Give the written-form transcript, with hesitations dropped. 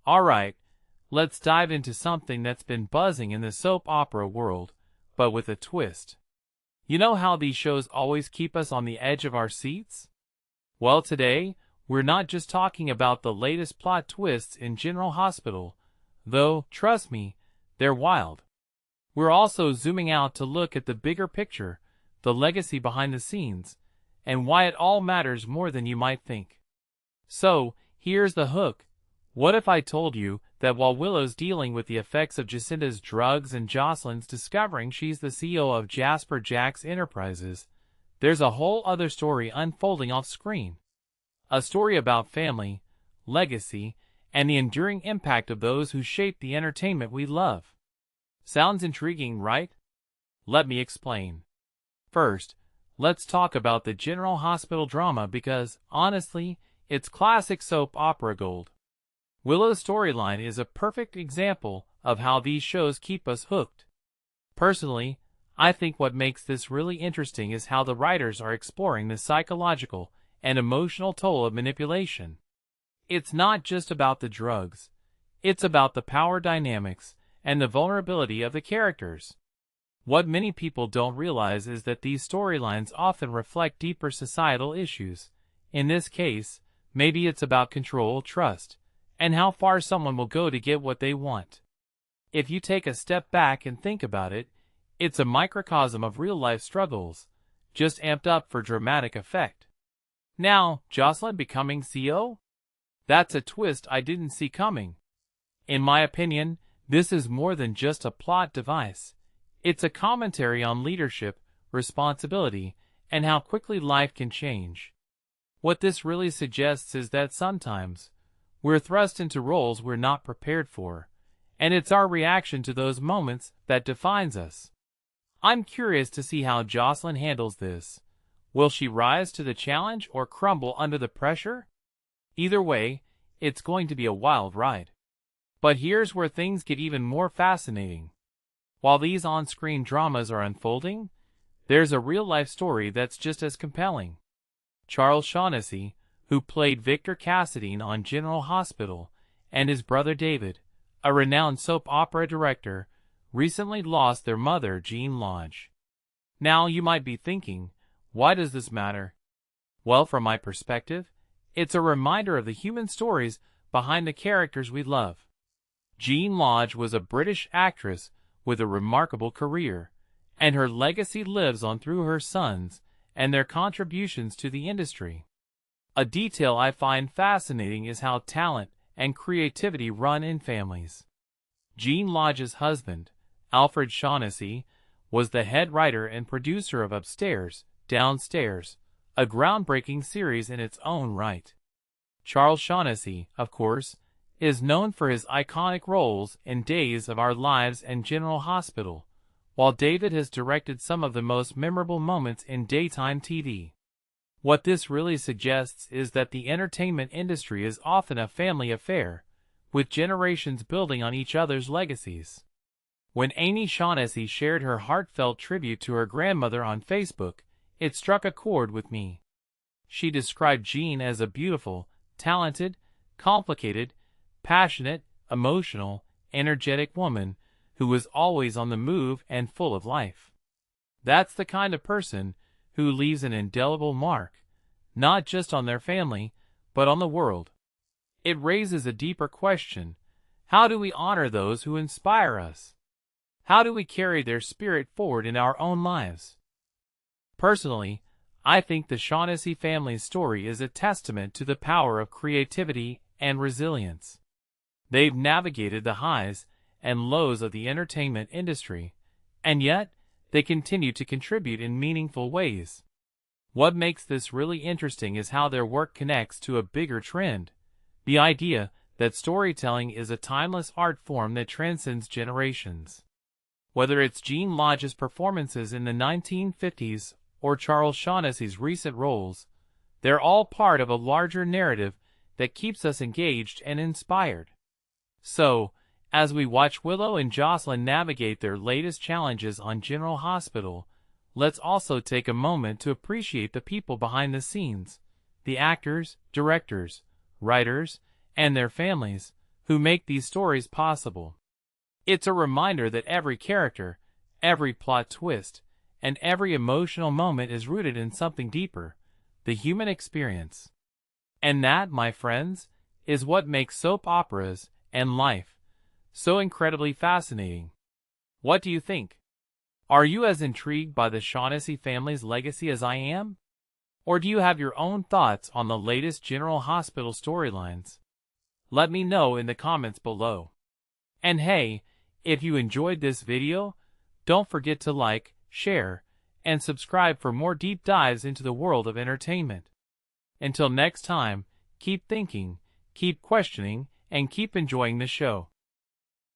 Alright, let's dive into something that's been buzzing in the soap opera world, but with a twist. You know how these shows always keep us on the edge of our seats? Well, today, we're not just talking about the latest plot twists in General Hospital, though, trust me, they're wild. We're also zooming out to look at the bigger picture, the legacy behind the scenes, and why it all matters more than you might think. So, here's the hook. What if I told you that while Willow's dealing with the effects of Jacinda's drugs and Josslyn's discovering she's the CEO of Jasper Jack's Enterprises, there's a whole other story unfolding off screen. A story about family, legacy, and the enduring impact of those who shape the entertainment we love. Sounds intriguing, right? Let me explain. First, let's talk about the General Hospital drama because, honestly, it's classic soap opera gold. Willow's storyline is a perfect example of how these shows keep us hooked. Personally, I think what makes this really interesting is how the writers are exploring the psychological and emotional toll of manipulation. It's not just about the drugs. It's about the power dynamics and the vulnerability of the characters. What many people don't realize is that these storylines often reflect deeper societal issues. In this case, maybe it's about control, trust, and how far someone will go to get what they want. If you take a step back and think about it, it's a microcosm of real-life struggles, just amped up for dramatic effect. Now, Josslyn becoming CEO? That's a twist I didn't see coming. In my opinion, this is more than just a plot device. It's a commentary on leadership, responsibility, and how quickly life can change. What this really suggests is that sometimes, we're thrust into roles we're not prepared for, and it's our reaction to those moments that defines us. I'm curious to see how Josslyn handles this. Will she rise to the challenge or crumble under the pressure? Either way, it's going to be a wild ride. But here's where things get even more fascinating. While these on-screen dramas are unfolding, there's a real-life story that's just as compelling. Charles Shaughnessy, who played Victor Cassadine on General Hospital, and his brother David, a renowned soap opera director, recently lost their mother, Jean Lodge. Now you might be thinking, why does this matter? Well, from my perspective, it's a reminder of the human stories behind the characters we love. Jean Lodge was a British actress with a remarkable career, and her legacy lives on through her sons and their contributions to the industry. A detail I find fascinating is how talent and creativity run in families. Jean Lodge's husband, Alfred Shaughnessy, was the head writer and producer of Upstairs, Downstairs, a groundbreaking series in its own right. Charles Shaughnessy, of course, is known for his iconic roles in Days of Our Lives and General Hospital, while David has directed some of the most memorable moments in daytime TV. What this really suggests is that the entertainment industry is often a family affair, with generations building on each other's legacies. When Amy Shaughnessy shared her heartfelt tribute to her grandmother on Facebook, it struck a chord with me. She described Jean as a beautiful, talented, complicated, passionate, emotional, energetic woman who was always on the move and full of life. That's the kind of person who leaves an indelible mark, not just on their family, but on the world. It raises a deeper question. How do we honor those who inspire us? How do we carry their spirit forward in our own lives? Personally, I think the Shaughnessy family's story is a testament to the power of creativity and resilience. They've navigated the highs and lows of the entertainment industry, and yet, they continue to contribute in meaningful ways. What makes this really interesting is how their work connects to a bigger trend, the idea that storytelling is a timeless art form that transcends generations. Whether it's Jean Lodge's performances in the 1950s or Charles Shaughnessy's recent roles, they're all part of a larger narrative that keeps us engaged and inspired. So, as we watch Willow and Josslyn navigate their latest challenges on General Hospital, let's also take a moment to appreciate the people behind the scenes, the actors, directors, writers, and their families, who make these stories possible. It's a reminder that every character, every plot twist, and every emotional moment is rooted in something deeper, the human experience. And that, my friends, is what makes soap operas and life so incredibly fascinating. What do you think? Are you as intrigued by the Shaughnessy family's legacy as I am? Or do you have your own thoughts on the latest General Hospital storylines? Let me know in the comments below. And hey, if you enjoyed this video, don't forget to like, share, and subscribe for more deep dives into the world of entertainment. Until next time, keep thinking, keep questioning, and keep enjoying the show.